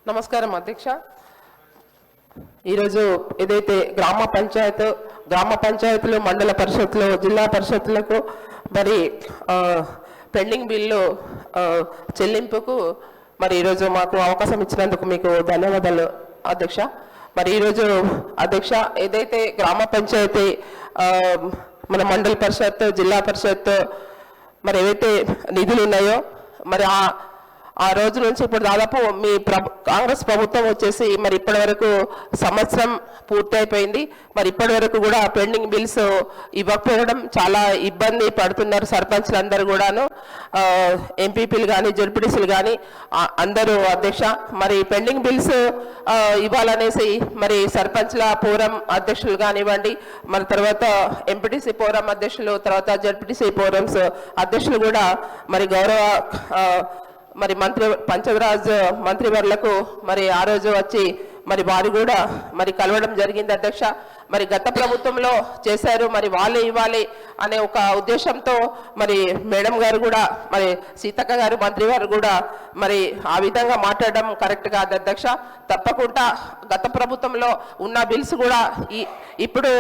నమస్కారం అధ్యక్ష. ఈరోజు ఏదైతే గ్రామ పంచాయతీలు, మండల పరిషత్లు, జిల్లా పరిషత్లకు మరి పెండింగ్ బిల్లు చెల్లింపుకు మరి ఈరోజు మాకు అవకాశం ఇచ్చినందుకు మీకు ధన్యవాదాలు అధ్యక్ష. మరి ఈరోజు అధ్యక్ష ఏదైతే గ్రామ పంచాయతీ, మన మండల పరిషత్, జిల్లా పరిషత్ మరి ఏవైతే నిధులు ఉన్నాయో మరి ఆ రోజు నుంచి ఇప్పుడు దాదాపు మీ కాంగ్రెస్ ప్రభుత్వం వచ్చేసి మరి ఇప్పటి వరకు సంవత్సరం పూర్తి అయిపోయింది. మరి ఇప్పటి వరకు కూడా పెండింగ్ బిల్స్ ఇవ్వకపోవడం చాలా ఇబ్బంది పడుతున్నారు సర్పంచ్లు అందరూ కూడాను, ఎంపీపీలు కానీ జడ్పీటీసీలు కానీ అందరూ అధ్యక్ష. మరి పెండింగ్ బిల్స్ ఇవ్వాలనేసి మరి సర్పంచ్ల ఫోరం అధ్యక్షులు కానివ్వండి, మరి తర్వాత ఎంపీటీసీ ఫోరం అధ్యక్షులు, తర్వాత జడ్పీటీసీ ఫోరమ్స్ అధ్యక్షులు కూడా మరి గౌరవ మరి పంచాయతీరాజ్ మంత్రివర్లకు మరి ఆ రోజు వచ్చి మరి వారు కూడా మరి కలవడం జరిగింది అధ్యక్ష. మరి గత ప్రభుత్వంలో చేశారు, మరి వాళ్ళే ఇవ్వాలి అనే ఒక ఉద్దేశంతో మరి మేడం గారు కూడా, మరి సీతక్క గారు మంత్రివారు కూడా మరి ఆ విధంగా మాట్లాడడం కరెక్ట్ కాదు అధ్యక్ష. తప్పకుండా గత ప్రభుత్వంలో ఉన్న బిల్స్ కూడా ఇప్పుడు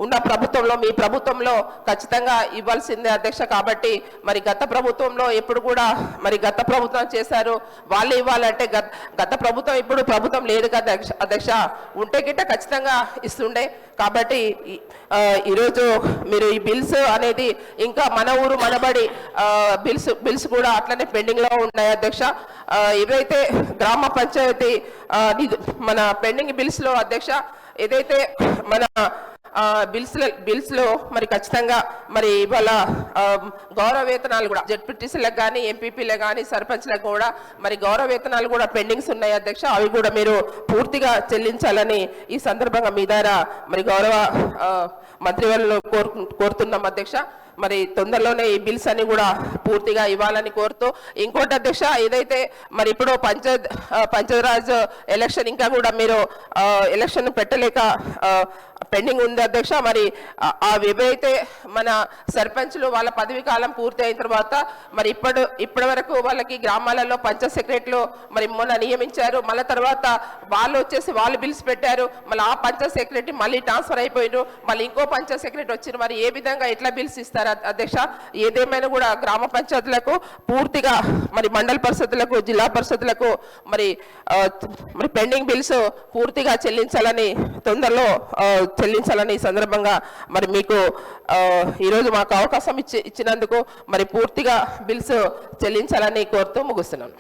ఉన్న ప్రభుత్వంలో, మీ ప్రభుత్వంలో ఖచ్చితంగా ఇవ్వాల్సిందే అధ్యక్ష. కాబట్టి మరి గత ప్రభుత్వంలో ఎప్పుడు కూడా మరి గత ప్రభుత్వం చేశారు, వాళ్ళు ఇవ్వాలంటే గత ప్రభుత్వం ఇప్పుడు ప్రభుత్వం లేదు కదా అధ్యక్ష, ఉంటే గిట్ట ఖచ్చితంగా ఇస్తుండే. కాబట్టి ఈరోజు మీరు ఈ బిల్స్ అనేది ఇంకా మన ఊరు మనబడి బిల్స్ కూడా అట్లనే పెండింగ్లో ఉన్నాయి అధ్యక్ష. ఏవైతే గ్రామ పంచాయతీ మన పెండింగ్ బిల్స్లో అధ్యక్ష, ఏదైతే మన బిల్స్లో మరి ఖచ్చితంగా మరి ఇవాళ గౌరవ వేతనాలు కూడా జడ్పీటీసీలకు కానీ, ఎంపీపీలకు కానీ, సర్పంచ్లకు కూడా మరి గౌరవ వేతనాలు కూడా పెండింగ్స్ ఉన్నాయి అధ్యక్ష. అవి కూడా మీరు పూర్తిగా చెల్లించాలని ఈ సందర్భంగా మీ ద్వారా మరి గౌరవ మంత్రివర్యులను కోరుతున్నాం అధ్యక్ష. మరి తొందరలోనే ఈ బిల్స్ అన్ని కూడా పూర్తిగా ఇవ్వాలని కోరుతూ, ఇంకోటి అధ్యక్ష ఏదైతే మరి ఇప్పుడు పంచాయతీరాజ్ ఎలక్షన్ ఇంకా కూడా మీరు ఎలక్షన్ పెట్టలేక పెండింగ్ ఉంది అధ్యక్ష. మరి ఏవైతే మన సర్పంచ్లు వాళ్ళ పదవి కాలం పూర్తి అయిన తర్వాత మరి ఇప్పటి వరకు వాళ్ళకి గ్రామాలలో పంచాయత్ సెక్రటరీలు మరి మొన్న నియమించారు, మళ్ళీ తర్వాత వాళ్ళు వచ్చేసి వాళ్ళు బిల్స్ పెట్టారు, మళ్ళీ ఆ పంచాయత్ సెక్రటరీ మళ్ళీ ట్రాన్స్ఫర్ అయిపోయారు, మళ్ళీ ఇంకో పంచాయత్ సెక్రటరీ వచ్చారు. మరి ఏ విధంగా ఎట్లా బిల్స్ ఇస్తారు అధ్యక్ష? ఏదేమైనా కూడా గ్రామ పంచాయతీలకు పూర్తిగా మరి మండల పరిషత్లకు, జిల్లా పరిషత్లకు మరి పెండింగ్ బిల్స్ పూర్తిగా చెల్లించాలని, తొందరలో చెల్లించాలని ఈ సందర్భంగా మరి మీకు ఈరోజు మాకు అవకాశం ఇచ్చినందుకు మరి పూర్తిగా బిల్స్ చెల్లించాలని కోరుతూ ముగిస్తున్నాను.